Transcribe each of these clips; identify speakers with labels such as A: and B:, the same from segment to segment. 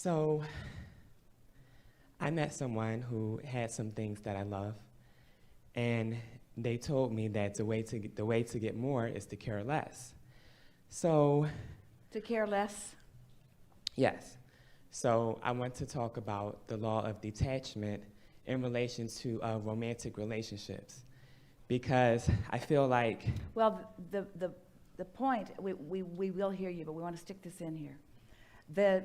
A: So I met someone who had some things that I love, and they told me that the way to get more is to care less. So
B: To care less?
A: yes. So I want to talk about the law of detachment in relation to romantic relationships, because I feel like
B: Well, the point, we will hear you, but we want to stick this in here. The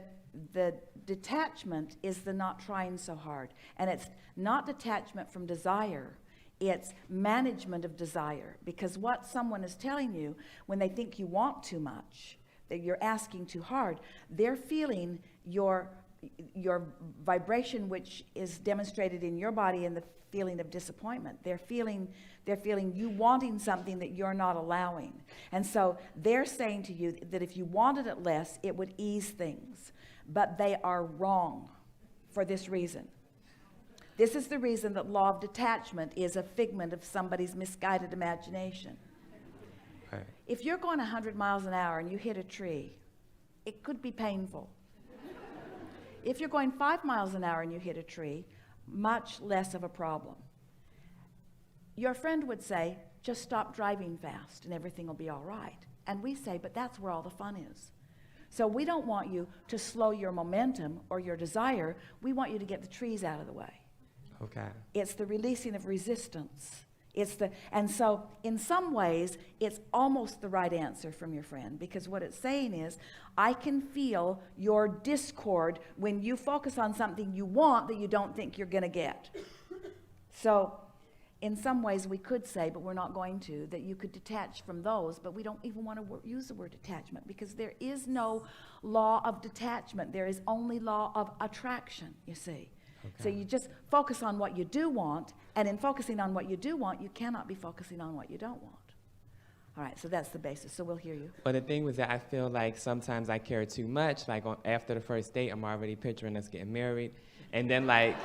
B: detachment is the not trying so hard. And it's not detachment from desire. It's management of desire. Because what someone is telling you when they think you want too much, that you're asking too hard, they're feeling your vibration, which is demonstrated in your body in the feeling of disappointment. They're feeling you wanting something that you're not allowing. And so they're saying to you that if you wanted it less, it would ease things. But they are wrong for this reason. This is the reason that law of detachment is a figment of somebody's misguided imagination.
A: right.
B: If you're going 100 miles an hour and you hit a tree, it could be painful. If you're going 5 miles an hour and you hit a tree, much less of a problem. Your friend would say, just stop driving fast and everything will be all right. And we say, but that's where all the fun is. So we don't want you to slow your momentum or your desire. We want you to get the trees out of the way.
A: Okay.
B: It's the releasing of resistance. And so in some ways, it's almost the right answer from your friend, because what it's saying is, I can feel your discord when you focus on something you want that you don't think you're going to get. So in some ways we could say, but we're not going to, that you could detach from those, but we don't even want to use the word detachment, because there is no law of detachment. There is only law of attraction, you see.
A: Okay.
B: So you just focus on what you do want, and in focusing on what you do want, you cannot be focusing on what you don't want. All right, so that's the basis. So we'll hear you.
A: But the thing was that I feel like sometimes I care too much. Like after the first date, I'm already picturing us getting married. And then like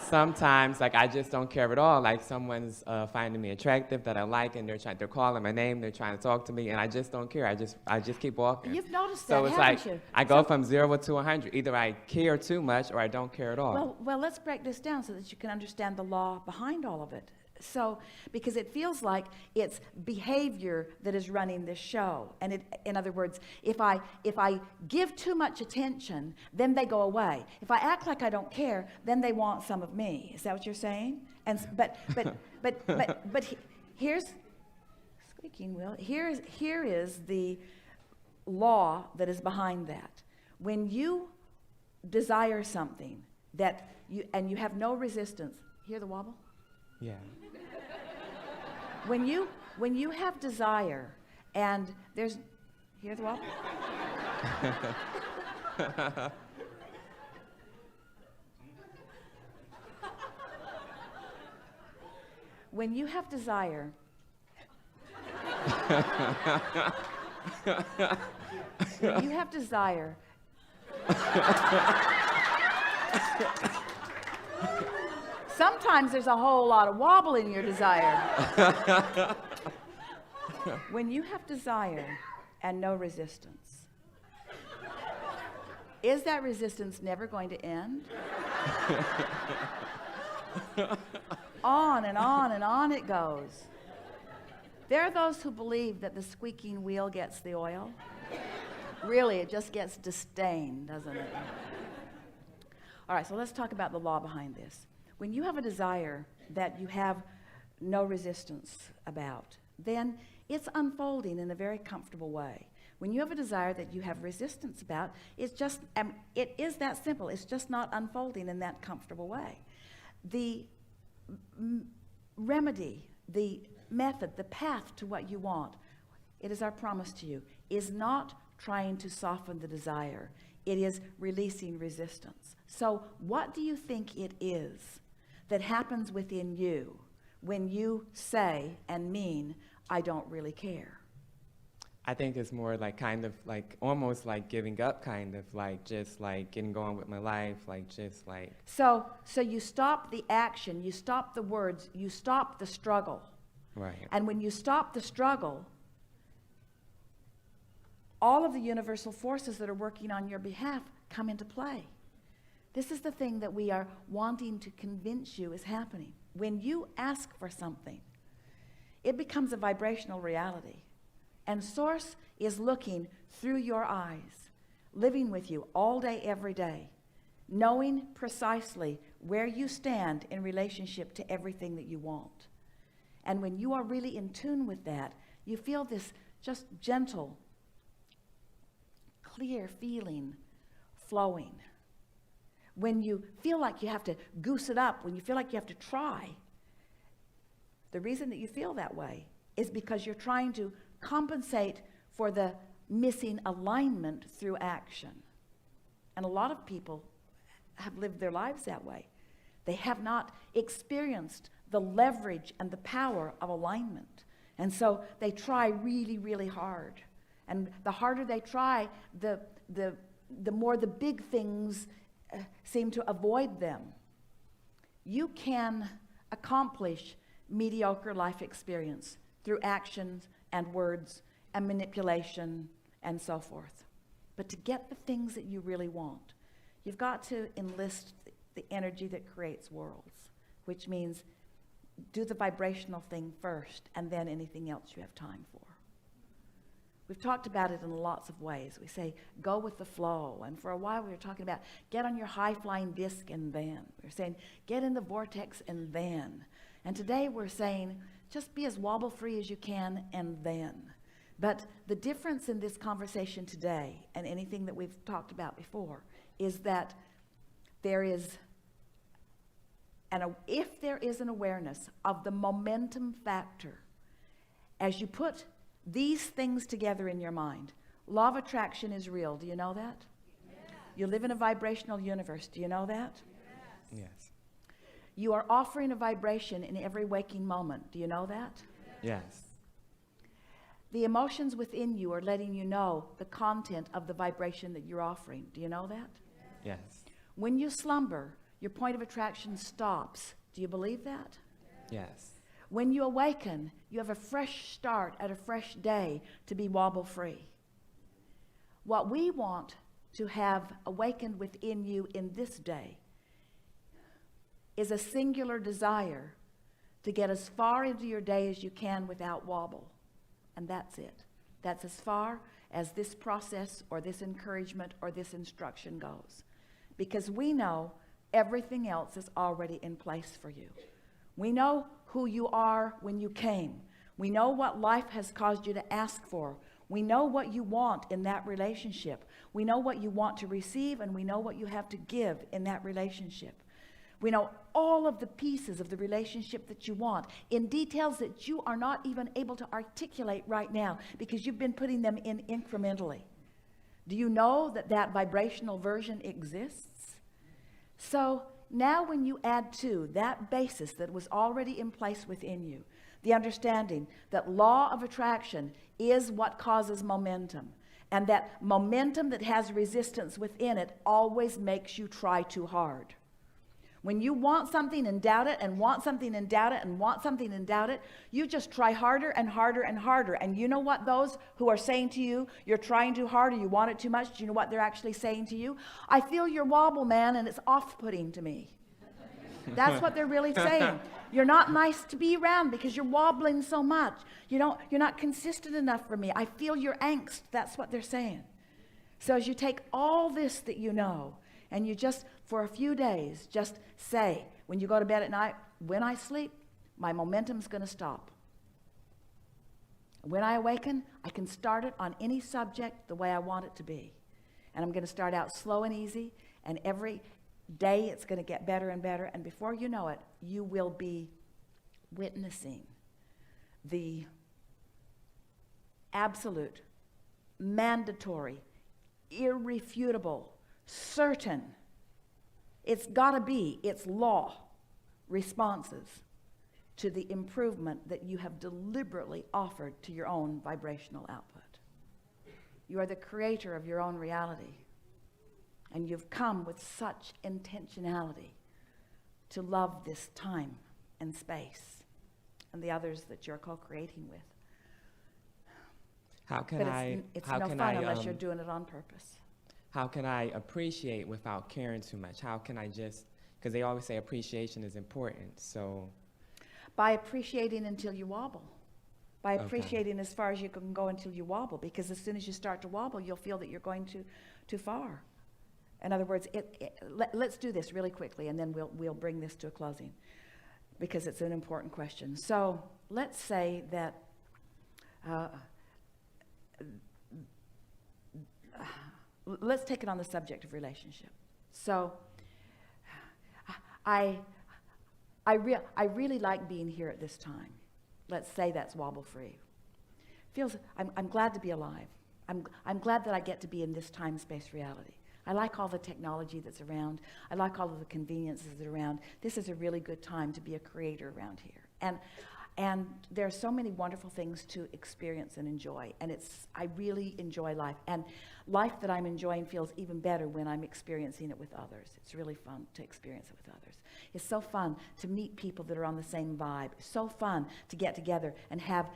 A: sometimes like I just don't care at all. Like someone's finding me attractive that I like, and they're calling my name, they're trying to talk to me, and I just don't care. I just keep walking.
B: You've noticed
A: so
B: that,
A: it's
B: haven't
A: like
B: you?
A: I go from 0 to 100. Either I care too much or I don't care at all.
B: Well, let's break this down so that you can understand the law behind all of it. So, because it feels like it's behavior that is running this show. And in other words, if I give too much attention, then they go away. If I act like I don't care, then they want some of me. Is that what you're saying? And but here's squeaking wheel. Here is the law that is behind that. When you desire something that you have no resistance, hear the wobble?
A: Yeah.
B: When you have desire and there's, hear the wobble? When you have desire, when you have desire, sometimes there's a whole lot of wobble in your desire. When you have desire and no resistance, is that resistance never going to end? On and on and on it goes. There are those who believe that the squeaking wheel gets the oil. Really, it just gets disdain, doesn't it? All right, so let's talk about the law behind this. When you have a desire that you have no resistance about, then it's unfolding in a very comfortable way. When you have a desire that you have resistance about, it is that simple. It's just not unfolding in that comfortable way. The remedy, the method, the path to what you want, it is our promise to you, is not trying to soften the desire. It is releasing resistance. So what do you think it is that happens within you when you say and mean, I don't really care?
A: I think it's more like kind of like almost like giving up, kind of like just like getting going with my life, like just like.
B: So you stop the action, you stop the words, you stop the struggle.
A: Right.
B: And when you stop the struggle, all of the universal forces that are working on your behalf come into play. This is the thing that we are wanting to convince you is happening. When you ask for something, it becomes a vibrational reality. And Source is looking through your eyes, living with you all day, every day, knowing precisely where you stand in relationship to everything that you want. And when you are really in tune with that, you feel this just gentle, clear feeling flowing. When you feel like you have to goose it up, when you feel like you have to try, the reason that you feel that way is because you're trying to compensate for the missing alignment through action. And a lot of people have lived their lives that way. They have not experienced the leverage and the power of alignment. And so they try really, really hard. And the harder they try, the more the big things seem to avoid them. You can accomplish mediocre life experience through actions and words and manipulation and so forth. But to get the things that you really want, you've got to enlist the energy that creates worlds, which means do the vibrational thing first and then anything else you have time for. We've talked about it in lots of ways. We say, go with the flow. And for a while we were talking about, get on your high-flying disc and then. We were saying, get in the vortex and then. And today we're saying, just be as wobble-free as you can and then. But the difference in this conversation today and anything that we've talked about before is that there is, if there is an awareness of the momentum factor, as you put these things together in your mind, law of attraction is real. Do you know that? Yes. You live in a vibrational universe. Do you know that?
A: Yes. Yes.
B: You are offering a vibration in every waking moment. Do you know that?
A: Yes.
B: The emotions within you are letting you know the content of the vibration that you're offering. Do you know that?
A: Yes.
B: When you slumber, your point of attraction stops. Do you believe that?
A: Yes.
B: When you awaken, you have a fresh start at a fresh day to be wobble-free. What we want to have awakened within you in this day is a singular desire to get as far into your day as you can without wobble. And that's it. That's as far as this process or this encouragement or this instruction goes. Because we know everything else is already in place for you. We know who you are when you came. We know what life has caused you to ask for. We know what you want in that relationship. We know what you want to receive, and we know what you have to give in that relationship. We know all of the pieces of the relationship that you want in details that you are not even able to articulate right now because you've been putting them in incrementally. Do you know that that vibrational version exists? So now when you add to that basis that was already in place within you, the understanding that law of attraction is what causes momentum, and that momentum that has resistance within it always makes you try too hard. When you want something and doubt it and want something and doubt it and want something and doubt it, you just try harder and harder and harder. And you know what those who are saying to you, you're trying too hard or you want it too much, do you know what they're actually saying to you? I feel your wobble, man, and it's off-putting to me. That's what they're really saying. You're not nice to be around because you're wobbling so much. You're not consistent enough for me. I feel your angst. That's what they're saying. So as you take all this that you know, and you just, for a few days, just say, when you go to bed at night, when I sleep, my momentum's going to stop. When I awaken, I can start it on any subject the way I want it to be. And I'm going to start out slow and easy, and every day it's going to get better and better, and before you know it, you will be witnessing the absolute, mandatory, irrefutable, certain, it's got to be, it's law, responses to the improvement that you have deliberately offered to your own vibrational output. You are the creator of your own reality, and you've come with such intentionality to love this time and space and the others that you're co-creating with.
A: How can
B: But
A: I?
B: it's
A: how
B: no
A: can
B: fun
A: I,
B: unless you're doing it on purpose.
A: how can I appreciate without caring too much? How can I just, because they always say appreciation is important, so.
B: By appreciating until you wobble. By
A: Okay.
B: appreciating as far as you can go until you wobble, because as soon as you start to wobble, you'll feel that you're going too far. In other words, let's do this really quickly, and then we'll bring this to a closing, because it's an important question. So let's say that let's take it on the subject of relationship. So I really like being here at this time. Let's say that's wobble-free. I'm glad to be alive. I'm glad that I get to be in this time-space reality. I like all the technology that's around. I like all of the conveniences that are around. This is a really good time to be a creator around here. And there are so many wonderful things to experience and enjoy. And I really enjoy life. And life that I'm enjoying feels even better when I'm experiencing it with others. It's really fun to experience it with others. It's so fun to meet people that are on the same vibe. It's so fun to get together and have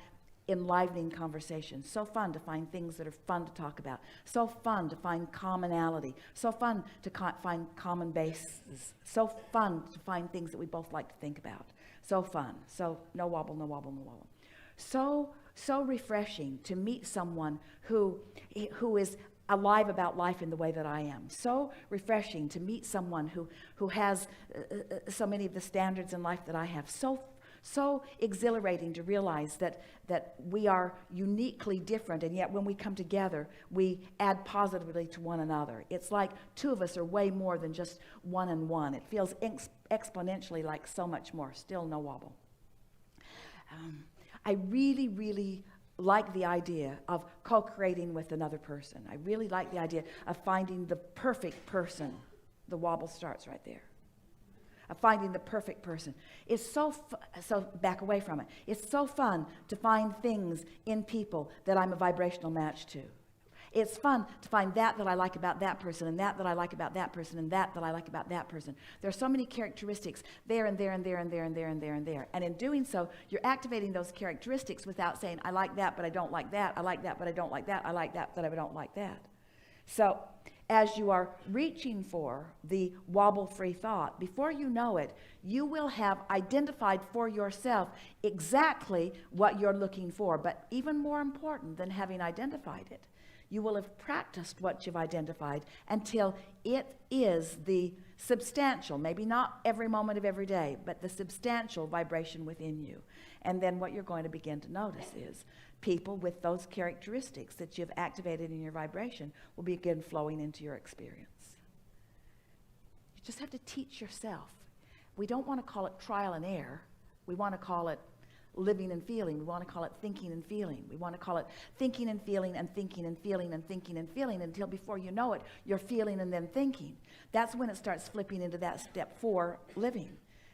B: enlivening conversations. So fun to find things that are fun to talk about. So fun to find commonality. So fun to find common bases. So fun to find things that we both like to think about. So fun. So no wobble, no wobble, no wobble. So refreshing to meet someone who is alive about life in the way that I am. So refreshing to meet someone who has so many of the standards in life that I have. So exhilarating to realize that we are uniquely different, and yet when we come together, we add positively to one another. It's like two of us are way more than just one and one. It feels exponentially like so much more. Still no wobble. I really, really like the idea of co-creating with another person. I really like the idea of finding the perfect person. The wobble starts right there. Of finding the perfect person. It's so back away from it. It's so fun to find things in people that I'm a vibrational match to. It's fun to find that I like about that person, and that I like about that person, and that I like about that person. There are so many characteristics there and there and there and there and there and there and there. And in doing so, you're activating those characteristics without saying, I like that, but I don't like that. I like that, but I don't like that. I like that, but I don't like that. So as you are reaching for the wobble-free thought, before you know it, you will have identified for yourself exactly what you're looking for. But even more important than having identified it, you will have practiced what you've identified until it is the substantial, maybe not every moment of every day, but the substantial vibration within you. And then what you're going to begin to notice is people with those characteristics that you've activated in your vibration will begin flowing into your experience. You just have to teach yourself. We don't want to call it trial and error. We want to call it living and feeling. We want to call it thinking and feeling. We want to call it thinking and feeling and thinking and feeling and thinking and feeling until before you know it, you're feeling and then thinking. That's when it starts flipping into that step 4, living.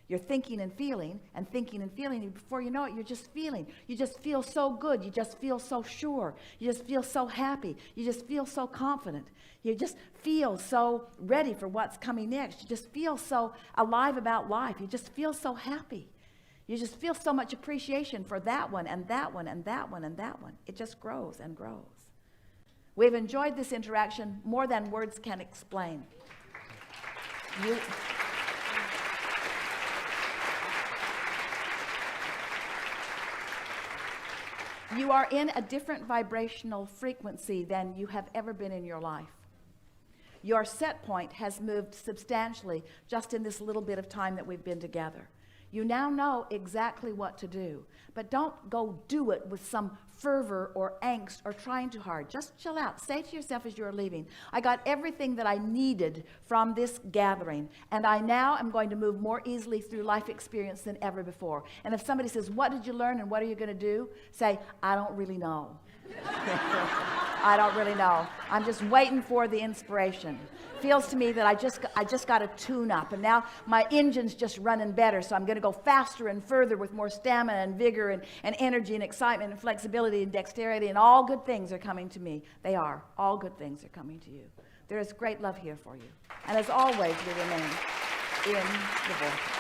B: You're thinking and feeling and thinking and feeling, and before you know it, you're just feeling. You just feel so good. You just feel so sure. You just feel so happy. You just feel so confident. You just feel so ready for what's coming next. You just feel so alive about life. You just feel so happy. You just feel so much appreciation for that one and that one and that one and that one. It just grows and grows. We've enjoyed this interaction more than words can explain. You are in a different vibrational frequency than you have ever been in your life. Your set point has moved substantially just in this little bit of time that we've been together. You now know exactly what to do, but don't go do it with some fervor or angst or trying too hard. Just chill out. Say to yourself as you're leaving, I got everything that I needed from this gathering, and I now am going to move more easily through life experience than ever before. And if somebody says, what did you learn and what are you going to do? Say, I don't really know. I don't really know. I'm just waiting for the inspiration. Feels to me that I just got a tune-up, and now my engine's just running better, so I'm going to go faster and further with more stamina and vigor and energy and excitement and flexibility and dexterity, and all good things are coming to me. They are. All good things are coming to you. There is great love here for you. And as always, we remain in the vortex.